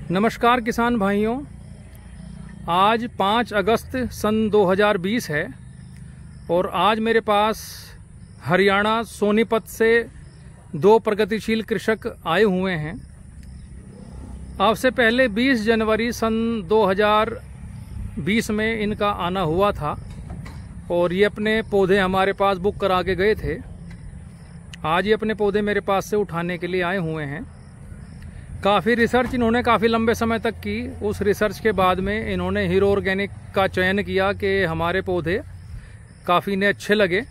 नमस्कार किसान भाइयों, आज 5 अगस्त सन 2020 है और आज मेरे पास हरियाणा सोनीपत से 2 प्रगतिशील कृषक आए हुए हैं। आपसे पहले 20 जनवरी सन 2020 में इनका आना हुआ था और ये अपने पौधे हमारे पास बुक करा के गए थे। आज ये अपने पौधे मेरे पास से उठाने के लिए आए हुए हैं। काफ़ी रिसर्च इन्होंने काफ़ी लंबे समय तक की। उस रिसर्च के बाद में इन्होंने हीरो ऑर्गेनिक का चयन किया कि हमारे पौधे काफ़ी इन्हें अच्छे लगे।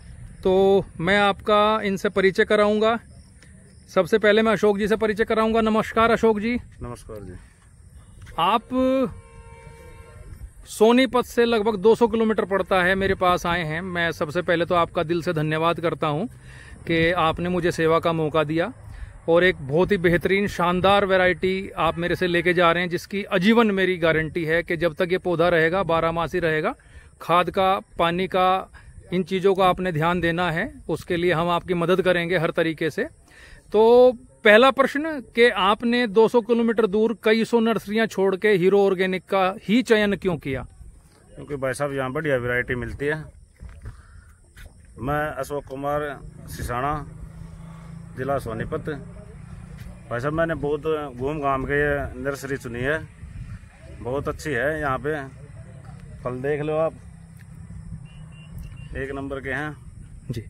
तो मैं आपका इनसे परिचय कराऊंगा। सबसे पहले मैं अशोक जी से परिचय कराऊंगा। नमस्कार अशोक जी। नमस्कार जी। आप सोनीपत से लगभग 200 किलोमीटर पड़ता है, मेरे पास आए हैं। मैं सबसे पहले तो आपका दिल से धन्यवाद करता हूं कि आपने मुझे सेवा का मौका दिया और एक बहुत ही बेहतरीन शानदार वैरायटी आप मेरे से लेके जा रहे हैं, जिसकी आजीवन मेरी गारंटी है कि जब तक ये पौधा रहेगा 12 मासी रहेगा। खाद का, पानी का, इन चीज़ों का आपने ध्यान देना है, उसके लिए हम आपकी मदद करेंगे हर तरीके से। तो पहला प्रश्न कि आपने 200 किलोमीटर दूर कई सौ नर्सरियां छोड़ के हीरो ऑर्गेनिक का ही चयन क्यों किया? क्योंकि भाई साहब यहाँ बढ़िया वैरायटी मिलती है। मैं अशोक कुमार सिसाना, जिला सोनीपत। भाई साहब मैंने बहुत घूम घाम के ये नर्सरी चुनी है, बहुत अच्छी है। यहाँ पे फल देख लो आप, एक नंबर के हैं जी।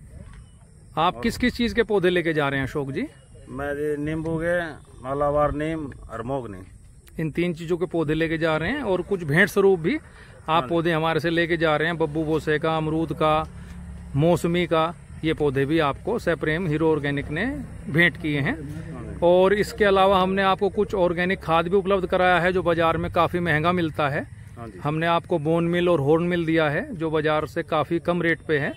आप किस किस चीज़ के पौधे लेके जा रहे हैं अशोक जी? मैं ये नींबू के, मालावार नीम और मोगनी, इन 3 चीज़ों के पौधे लेके जा रहे हैं और कुछ भेंट स्वरूप भी आप पौधे हमारे से लेके जा रहे हैं। बब्बू बोसे का, अमरूद का, मौसमी का, ये पौधे भी आपको सप्रेम हीरो ऑर्गेनिक ने भेंट किए हैं। और इसके अलावा हमने आपको कुछ ऑर्गेनिक खाद भी उपलब्ध कराया है जो बाजार में काफ़ी महंगा मिलता है। हमने आपको बोन मिल और हॉर्न मिल दिया है जो बाजार से काफ़ी कम रेट पे है,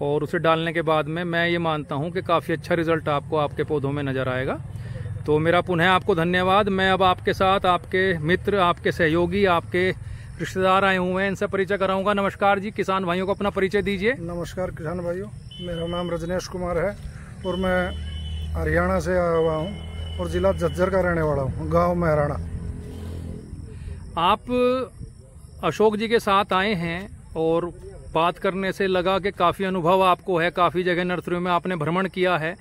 और उसे डालने के बाद में मैं ये मानता हूँ कि काफ़ी अच्छा रिजल्ट आपको आपके पौधों में नज़र आएगा। तो मेरा पुनः आपको धन्यवाद। मैं अब आपके साथ आपके मित्र, आपके सहयोगी, आपके रिश्तेदार आए हुए हैं, इनसे परिचय कराऊंगा। नमस्कार जी, किसान भाइयों को अपना परिचय दीजिए। नमस्कार किसान भाइयों, मेरा नाम रजनेश कुमार है और मैं हरियाणा से आया हुआ हूँ और जिला झज्जर का रहने वाला हूँ, गांव महराणा। आप अशोक जी के साथ आए हैं और बात करने से लगा कि काफ़ी अनुभव आपको है, काफ़ी जगह नर्सरियों में आपने भ्रमण किया है।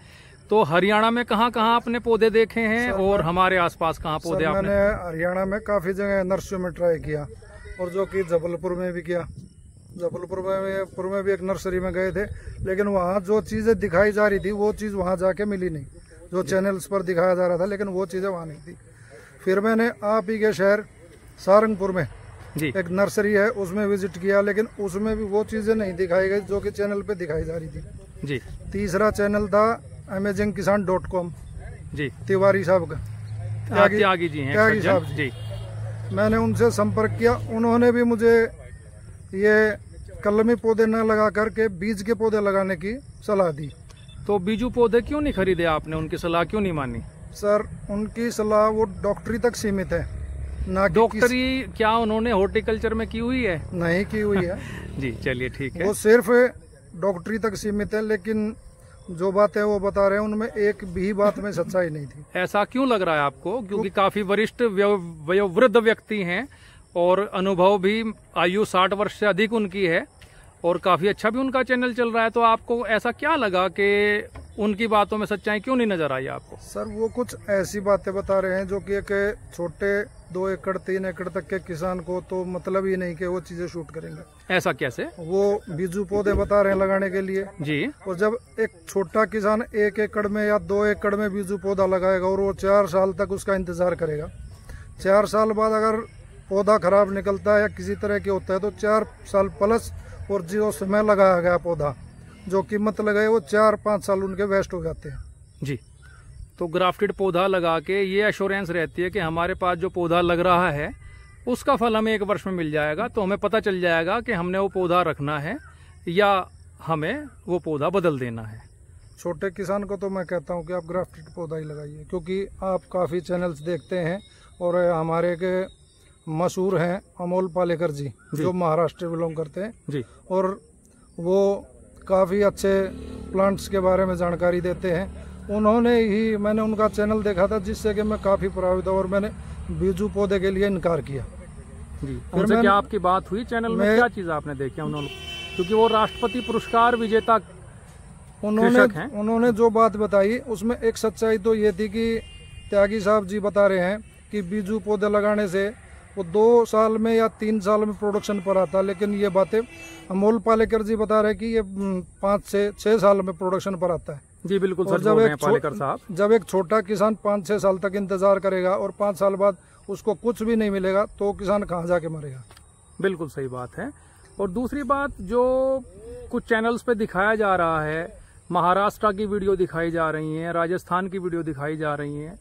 तो हरियाणा में कहाँ कहाँ आपने पौधे देखे हैं और हमारे आसपास कहाँ पौधे आपने? मैंने हरियाणा में काफ़ी जगह नर्सरियों में ट्राई किया और जो कि जबलपुर में भी किया। जबलपुर में भी एक नर्सरी में गए थे, लेकिन वहाँ जो चीज़ें दिखाई जा रही थी वो चीज़ वहाँ जाके मिली नहीं, जो चैनल्स पर दिखाया जा रहा था, लेकिन वो चीज़ें वहाँ नहीं थी। फिर मैंने आप ही के शहर सारंगपुर में जी एक नर्सरी है, उसमें विजिट किया, लेकिन उसमें भी वो चीज़ें नहीं दिखाई गई जो कि चैनल पे दिखाई जा रही थी जी। तीसरा चैनल था amazingkisan.com जी, तिवारी साहब का, त्यागी जी हैं, त्यागी साहब जी। मैंने उनसे संपर्क किया, उन्होंने भी मुझे ये कलमी पौधे न लगा करके बीज के पौधे लगाने की सलाह दी। तो बीजू पौधे क्यों नहीं खरीदे आपने? उनकी सलाह क्यों नहीं मानी? सर, उनकी सलाह वो डॉक्टरी तक सीमित है, ना डॉक्टरी क्या उन्होंने हॉर्टिकल्चर में की हुई है? नहीं की हुई है जी, चलिए ठीक है। वो सिर्फ डॉक्टरी तक सीमित है, लेकिन जो बातें वो बता रहे हैं उनमें एक भी बात में सच्चाई नहीं थी। ऐसा क्यों लग रहा है आपको? क्योंकि काफी वरिष्ठ वयोवृद्ध व्यक्ति हैं और अनुभव भी, आयु 60 वर्ष से अधिक उनकी है और काफी अच्छा भी उनका चैनल चल रहा है। तो आपको ऐसा क्या लगा कि उनकी बातों में सच्चाई क्यों नहीं नजर आई आपको? सर, वो कुछ ऐसी बातें बता रहे हैं जो कि एक छोटे 2 एकड़ 3 एकड़ तक के किसान को तो मतलब ही नहीं कि वो चीजें शूट करेंगे। ऐसा कैसे? वो बीजू पौधे बता रहे हैं लगाने के लिए जी, और जब एक छोटा किसान 1 एकड़ में या 2 एकड़ में बीजू पौधा लगाएगा और वो 4 साल तक उसका इंतजार करेगा, 4 साल बाद अगर पौधा खराब निकलता है या किसी तरह के होता है तो 4 साल प्लस और जो समय लगाया गया पौधा, जो कीमत लगाए, वो 4-5 साल उनके वेस्ट हो जाते हैं जी। तो ग्राफ्टेड पौधा लगा के ये एश्योरेंस रहती है कि हमारे पास जो पौधा लग रहा है उसका फल हमें 1 वर्ष में मिल जाएगा। तो हमें पता चल जाएगा कि हमने वो पौधा रखना है या हमें वो पौधा बदल देना है। छोटे किसान को तो मैं कहता हूँ कि आप ग्राफ्टेड पौधा ही लगाइए, क्योंकि आप काफ़ी चैनल्स देखते हैं और हमारे के मशहूर हैं अमोल पालेकर जी जो महाराष्ट्र बिलोंग करते हैं जी, और वो काफ़ी अच्छे प्लांट्स के बारे में जानकारी देते हैं उन्होंने ही, मैंने उनका चैनल देखा था जिससे कि मैं काफ़ी प्रभावित हुआ और मैंने बीजू पौधे के लिए इनकार किया। जी, उनसे क्या आपकी बात हुई चैनल में? क्या चीज़ आपने देखी उन्होंने, क्योंकि वो राष्ट्रपति पुरस्कार विजेता उन्होंने जो बात बताई उसमें एक सच्चाई तो ये थी कि त्यागी साहब जी बता रहे हैं कि बीजू पौधे लगाने से वो 2 साल में या 3 साल में प्रोडक्शन पर आता, लेकिन ये बातें अमोल पालेकर जी बता रहे हैं कि ये 5 से 6 साल में प्रोडक्शन पर आता है। जी बिल्कुल सच बोल रहे हैं पालेकर साहब। जब एक छोटा किसान 5-6 साल तक इंतजार करेगा और 5 साल बाद उसको कुछ भी नहीं मिलेगा तो किसान कहाँ जाके मरेगा। बिल्कुल सही बात है। और दूसरी बात, जो कुछ चैनल्स पे दिखाया जा रहा है, महाराष्ट्र की वीडियो दिखाई जा रही है, राजस्थान की वीडियो दिखाई जा रही है,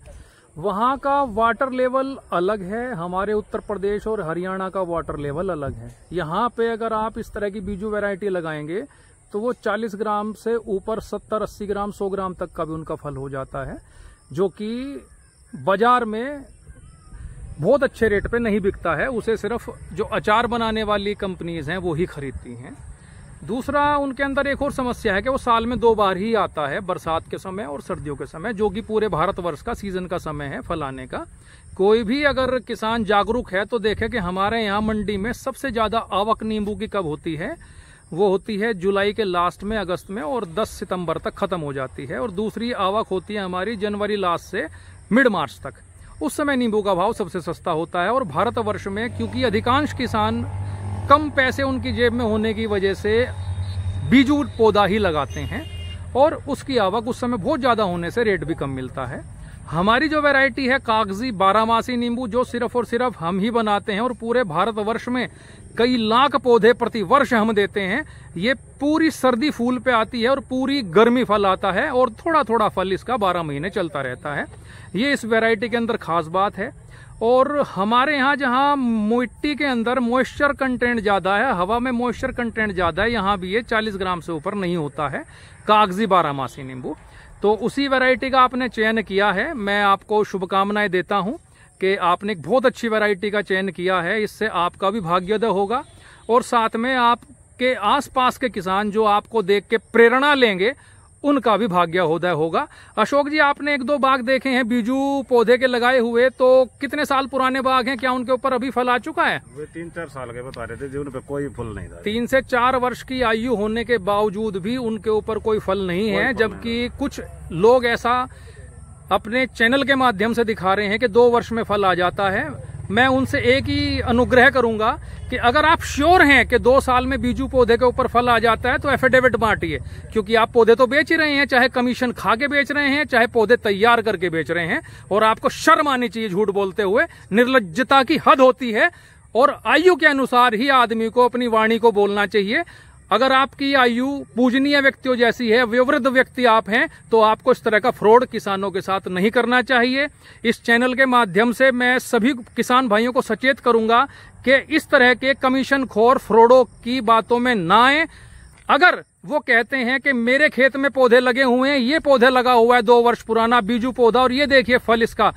वहाँ का वाटर लेवल अलग है, हमारे उत्तर प्रदेश और हरियाणा का वाटर लेवल अलग है। यहाँ पे अगर आप इस तरह की बीजू वैरायटी लगाएंगे तो वो 40 ग्राम से ऊपर 70-80 ग्राम 100 ग्राम तक का भी उनका फल हो जाता है, जो कि बाजार में बहुत अच्छे रेट पे नहीं बिकता है। उसे सिर्फ जो अचार बनाने वाली कंपनीज हैं वो ही खरीदती हैं। दूसरा, उनके अंदर एक और समस्या है कि वो साल में 2 बार ही आता है, बरसात के समय और सर्दियों के समय, जो कि पूरे भारतवर्ष का सीजन का समय है फल आने का। कोई भी अगर किसान जागरूक है तो देखे कि हमारे यहाँ मंडी में सबसे ज्यादा आवक नींबू की कब होती है, वो होती है जुलाई के लास्ट में, अगस्त में, और 10 सितंबर तक खत्म हो जाती है। और दूसरी आवक होती है हमारी जनवरी लास्ट से मिड मार्च तक। उस समय नींबू का भाव सबसे सस्ता होता है। और भारतवर्ष में क्योंकि अधिकांश किसान कम पैसे उनकी जेब में होने की वजह से बीजू पौधा ही लगाते हैं और उसकी आवक उस समय बहुत ज्यादा होने से रेट भी कम मिलता है। हमारी जो वैरायटी है कागजी 12 नींबू, जो सिर्फ और सिर्फ हम ही बनाते हैं और पूरे भारतवर्ष में कई लाख पौधे प्रति वर्ष हम देते हैं, ये पूरी सर्दी फूल पे आती है और पूरी गर्मी फल आता है और थोड़ा थोड़ा फल इसका 12 महीने चलता रहता है। ये इस वैरायटी के अंदर खास बात है। और हमारे यहाँ जहाँ मिट्टी के अंदर मॉइस्चर कंटेंट ज्यादा है, हवा में मॉइस्चर कंटेंट ज्यादा है, यहाँ भी ये 40 ग्राम से ऊपर नहीं होता है कागजी 12 नींबू। तो उसी वैरायटी का आपने चयन किया है। मैं आपको शुभकामनाएं देता हूं कि आपने एक बहुत अच्छी वैरायटी का चयन किया है। इससे आपका भी भाग्योदय होगा और साथ में आपके आसपास के किसान जो आपको देख के प्रेरणा लेंगे उनका भी भाग्योदय होगा। अशोक जी, आपने 1-2 बाग देखे हैं बीजू पौधे के लगाए हुए, तो कितने साल पुराने बाग हैं? क्या उनके ऊपर अभी फल आ चुका है? वे 3-4 साल के बता रहे थे जी, उन पे कोई फल नहीं था। 3 से 4 वर्ष की आयु होने के बावजूद भी उनके ऊपर कोई फल नहीं है, जबकि कुछ लोग ऐसा अपने चैनल के माध्यम से दिखा रहे हैं कि 2 वर्ष में फल आ जाता है। मैं उनसे एक ही अनुग्रह करूंगा कि अगर आप श्योर हैं कि 2 साल में बीजू पौधे के ऊपर फल आ जाता है तो एफिडेविट बांटिए, क्योंकि आप पौधे तो बेच ही रहे हैं, चाहे कमीशन खा के बेच रहे हैं, चाहे पौधे तैयार करके बेच रहे हैं। और आपको शर्म आनी चाहिए झूठ बोलते हुए, निर्लज्जता की हद होती है। और आयु के अनुसार ही आदमी को अपनी वाणी को बोलना चाहिए। अगर आपकी आयु पूजनीय व्यक्तियों जैसी है, विवृद्ध व्यक्ति आप हैं, तो आपको इस तरह का फ्रॉड किसानों के साथ नहीं करना चाहिए। इस चैनल के माध्यम से मैं सभी किसान भाइयों को सचेत करूंगा कि इस तरह के कमीशन खोर फ्रॉडों की बातों में ना आए। अगर वो कहते हैं कि मेरे खेत में पौधे लगे हुए हैं, ये पौधे लगा हुआ है 2 वर्ष पुराना बीजू पौधा और ये देखिए फल इसका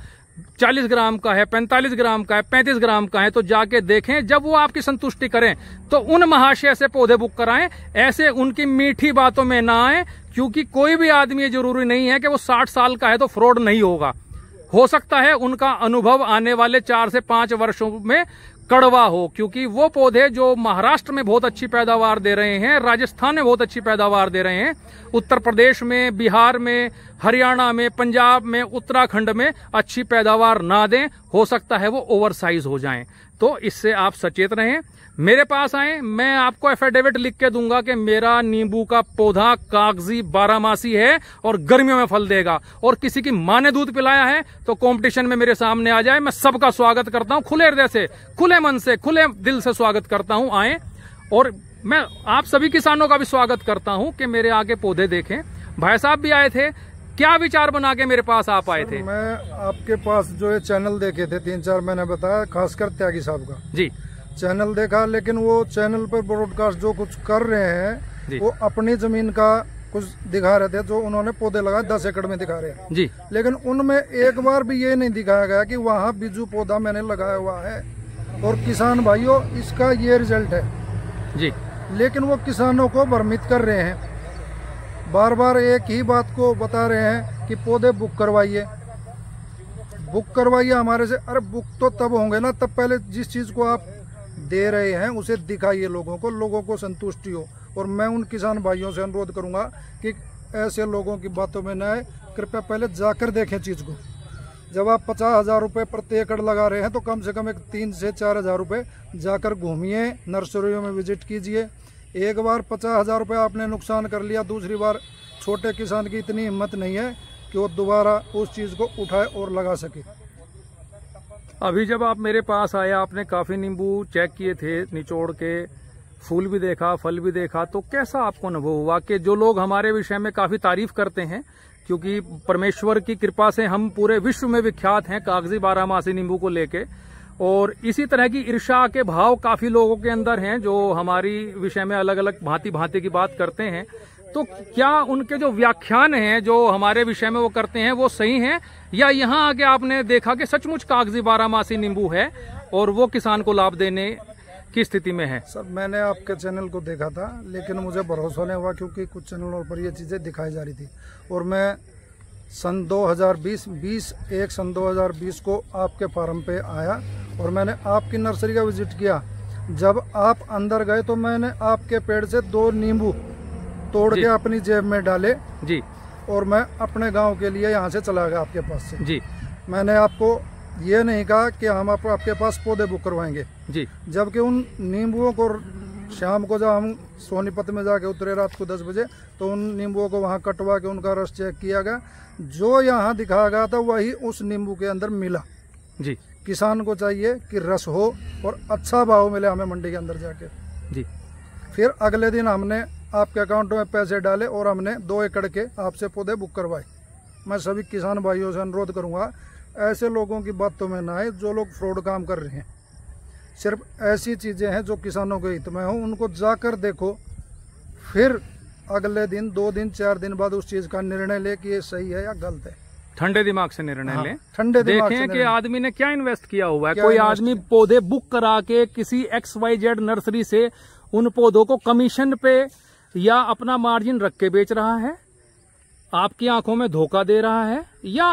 40 ग्राम का है, 45 ग्राम का है, 35 ग्राम का है, तो जाके देखें। जब वो आपकी संतुष्टि करें तो उन महाशय से पौधे बुक कराएं, ऐसे उनकी मीठी बातों में ना आए। क्योंकि कोई भी आदमी, ये जरूरी नहीं है कि वो 60 साल का है तो फ्रॉड नहीं होगा। हो सकता है उनका अनुभव आने वाले 4 से 5 वर्षों में कड़वा हो, क्योंकि वो पौधे जो महाराष्ट्र में बहुत अच्छी पैदावार दे रहे हैं, राजस्थान में बहुत अच्छी पैदावार दे रहे हैं, उत्तर प्रदेश में, बिहार में, हरियाणा में, पंजाब में, उत्तराखंड में अच्छी पैदावार ना दें, हो सकता है वो ओवरसाइज हो जाएं। तो इससे आप सचेत रहें, मेरे पास आए, मैं आपको एफिडेविट लिख के दूंगा कि मेरा नींबू का पौधा कागजी 12 है और गर्मियों में फल देगा। और किसी की मां ने दूध पिलाया है तो कंपटीशन में मेरे सामने आ जाए, मैं सबका स्वागत करता हूं, खुले हृदय से, खुले मन से, खुले दिल से स्वागत करता हूं। आए, और मैं आप सभी किसानों का भी स्वागत करता हूं कि मेरे आगे पौधे देखें। भाई साहब भी आए थे, क्या विचार बना के मेरे पास आप आए थे? मैं आपके पास जो है चैनल देखे थे 3-4, मैंने बताया, खासकर त्यागी साहब का जी चैनल देखा, लेकिन वो चैनल पर ब्रॉडकास्ट जो कुछ कर रहे हैं वो अपनी जमीन का कुछ दिखा रहे थे, जो उन्होंने पौधे लगाए 10 एकड़ में दिखा रहे हैं जी। लेकिन उनमें एक बार भी ये नहीं दिखाया गया कि वहाँ बीजू पौधा मैंने लगाया हुआ है और किसान भाइयों इसका ये रिजल्ट है जी। लेकिन वो किसानों को भ्रमित कर रहे हैं, बार बार एक ही बात को बता रहे हैं कि पौधे बुक करवाइए हमारे से। अरे बुक तो तब होंगे ना, तब पहले जिस चीज़ को आप दे रहे हैं उसे दिखाइए लोगों को संतुष्टि हो। और मैं उन किसान भाइयों से अनुरोध करूंगा कि ऐसे लोगों की बातों में न आए, कृपया पहले जाकर देखें चीज़ को। जब आप 50,000 रुपये प्रति एकड़ लगा रहे हैं तो कम से कम एक 3 से 4,000 रुपये जाकर घूमिए, नर्सरियों में विजिट कीजिए। एक बार 50,000 रुपये आपने नुकसान कर लिया, दूसरी बार छोटे किसान की इतनी हिम्मत नहीं है कि वो दोबारा उस चीज़ को उठाए और लगा सके। अभी जब आप मेरे पास आए, आपने काफ़ी नींबू चेक किए थे, निचोड़ के फूल भी देखा, फल भी देखा, तो कैसा आपको अनुभव हुआ? कि जो लोग हमारे विषय में काफ़ी तारीफ करते हैं, क्योंकि परमेश्वर की कृपा से हम पूरे विश्व में विख्यात हैं कागजी बारहमासी नींबू को लेके, और इसी तरह की ईर्ष्या के भाव काफ़ी लोगों के अंदर हैं जो हमारी विषय में अलग अलग भांति भांति की बात करते हैं। तो क्या उनके जो व्याख्यान हैं जो हमारे विषय में वो करते हैं वो सही हैं, या यहाँ आके आपने देखा कि सचमुच कागजी बारहमासी नींबू है और वो किसान को लाभ देने की स्थिति में है? सर, मैंने आपके चैनल को देखा था, लेकिन मुझे भरोसा नहीं हुआ क्योंकि कुछ चैनलों पर ये चीज़ें दिखाई जा रही थी। और मैं सन 2020 को आपके फार्म पे आया और मैंने आपकी नर्सरी का विजिट किया। जब आप अंदर गए तो मैंने आपके पेड़ से 2 नींबू तोड़ के अपनी जेब में डाले जी, और मैं अपने गांव के लिए यहाँ से चला गया आपके पास से जी। मैंने आपको ये नहीं कहा कि हम आपके पास पौधे बुक करवाएंगे जी, जबकि उन नींबुओं को शाम को जब हम सोनीपत में जाके उतरे रात को 10 बजे, तो उन नींबुओं को वहाँ कटवा के उनका रस चेक किया गया। जो यहाँ दिखाया गया था वही उस नींबू के अंदर मिला जी। किसान को चाहिए कि रस हो और अच्छा भाव मिले हमें मंडी के अंदर जाके जी। फिर अगले दिन हमने आपके अकाउंट में पैसे डाले और हमने 2 एकड़ के आपसे पौधे बुक करवाए। मैं सभी किसान भाइयों से अनुरोध करूंगा, ऐसे लोगों की बातों में ना आए जो लोग फ्रॉड काम कर रहे हैं। सिर्फ ऐसी चीज़ें हैं जो किसानों के हित में हो, उनको जाकर देखो, फिर अगले दिन 2 दिन 4 दिन बाद उस चीज़ का निर्णय ले कि ये सही है या गलत है। ठंडे दिमाग से निर्णय लें। ठंडे दिमाग से देखें कि आदमी ने क्या इन्वेस्ट किया हुआ है। क्या कोई इन्वेस्ट आदमी पौधे बुक करा के किसी XYZ नर्सरी से उन पौधों को कमीशन पे या अपना मार्जिन रख के बेच रहा है, आपकी आंखों में धोखा दे रहा है, या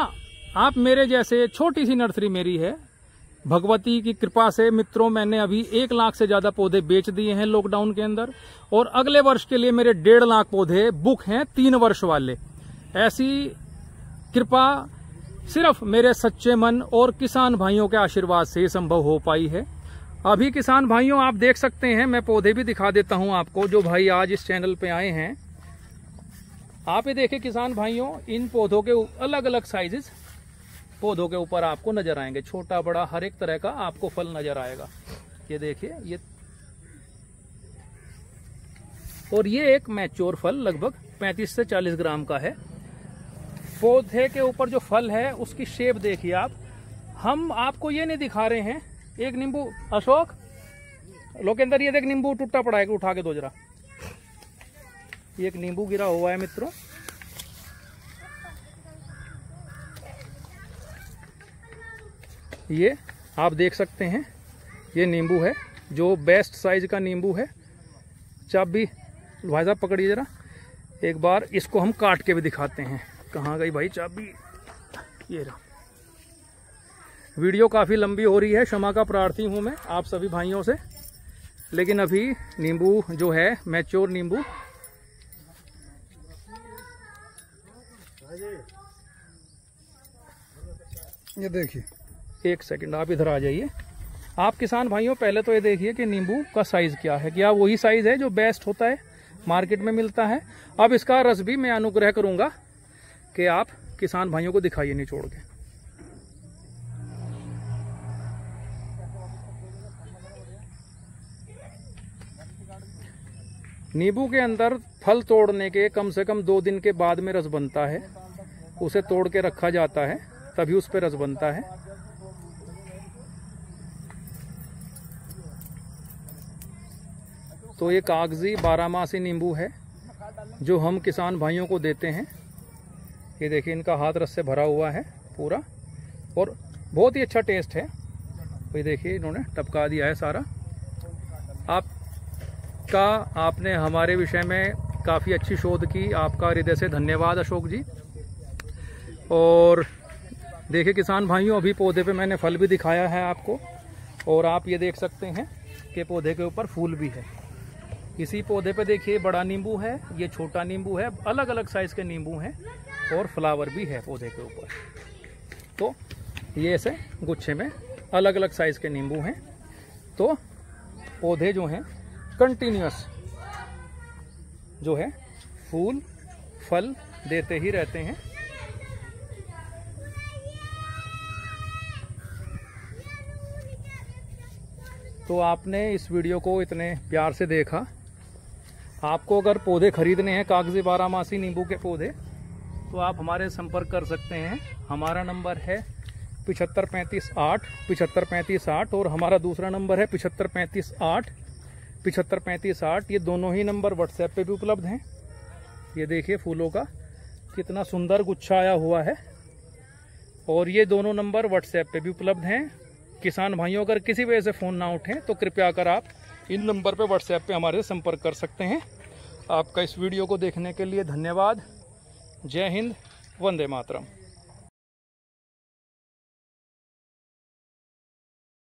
आप मेरे जैसे छोटी सी नर्सरी मेरी है, भगवती की कृपा से मित्रों मैंने अभी 1 लाख से ज्यादा पौधे बेच दिए हैं लॉकडाउन के अंदर, और अगले वर्ष के लिए मेरे 1.5 लाख पौधे बुक हैं 3 वर्ष वाले। ऐसी कृपा सिर्फ मेरे सच्चे मन और किसान भाइयों के आशीर्वाद से संभव हो पाई है। अभी किसान भाइयों आप देख सकते हैं, मैं पौधे भी दिखा देता हूं आपको जो भाई आज इस चैनल पे आए हैं। आप ये देखें किसान भाइयों, इन पौधों के अलग अलग साइजेस पौधों के ऊपर आपको नजर आएंगे, छोटा बड़ा हर एक तरह का आपको फल नजर आएगा। ये देखिए, ये और ये एक मैच्योर फल लगभग 35 से 40 ग्राम का है। पौधे के ऊपर जो फल है उसकी शेप देखिए आप। हम आपको ये नहीं दिखा रहे हैं, एक नींबू अशोक लोकेंद्र, ये देख नींबू टूटा पड़ा है, उठा के दो जरा। ये एक नींबू गिरा हुआ है मित्रों, ये आप देख सकते हैं, ये नींबू है जो बेस्ट साइज का नींबू है। चाबी भाई साहब पकड़िए जरा, एक बार इसको हम काट के भी दिखाते हैं। कहाँ गई भाई चाबी? ये रहा। वीडियो काफ़ी लंबी हो रही है, क्षमा का प्रार्थी हूँ मैं आप सभी भाइयों से, लेकिन अभी नींबू जो है मैच्योर नींबू, ये देखिए। 1 सेकंड आप इधर आ जाइए। आप किसान भाइयों पहले तो ये देखिए कि नींबू का साइज क्या है, क्या वही साइज है जो बेस्ट होता है मार्केट में मिलता है। अब इसका रस भी मैं अनुग्रह करूंगा कि आप किसान भाइयों को दिखाइए निचोड़ के। नींबू के अंदर फल तोड़ने के कम से कम 2 दिन के बाद में रस बनता है, उसे तोड़ के रखा जाता है तभी उस पर रस बनता है। तो ये कागजी बारहमासी नींबू है जो हम किसान भाइयों को देते हैं। ये देखिए, इनका हाथ रस से भरा हुआ है पूरा, और बहुत ही अच्छा टेस्ट है। ये देखिए, इन्होंने टपका दिया है सारा। आपने हमारे विषय में काफ़ी अच्छी शोध की, आपका हृदय से धन्यवाद अशोक जी। और देखिए किसान भाइयों, अभी पौधे पे मैंने फल भी दिखाया है आपको, और आप ये देख सकते हैं कि पौधे के ऊपर फूल भी है। इसी पौधे पे देखिए बड़ा नींबू है, ये छोटा नींबू है, अलग अलग साइज के नींबू हैं, और फ्लावर भी है पौधे के ऊपर। तो ये ऐसे गुच्छे में अलग अलग साइज के नींबू हैं। तो पौधे जो हैं कंटिन्यूअस जो है फूल फल देते ही रहते हैं। तो आपने इस वीडियो को इतने प्यार से देखा। आपको अगर पौधे खरीदने हैं कागजी बारहमासी नींबू के पौधे, तो आप हमारे संपर्क कर सकते हैं। हमारा नंबर है 7535 8 8 और हमारा दूसरा नंबर है 7535 8 8 ये दोनों ही नंबर व्हाट्सएप पे भी उपलब्ध हैं। ये देखिए फूलों का कितना सुंदर गुच्छा आया हुआ है, और ये दोनों नंबर व्हाट्सएप पे भी उपलब्ध हैं। किसान भाइयों अगर किसी वजह से फ़ोन ना उठें तो कृपया कर आप इन नंबर पे व्हाट्सएप पे हमारे से संपर्क कर सकते हैं। आपका इस वीडियो को देखने के लिए धन्यवाद। जय हिंद, वंदे मातरम।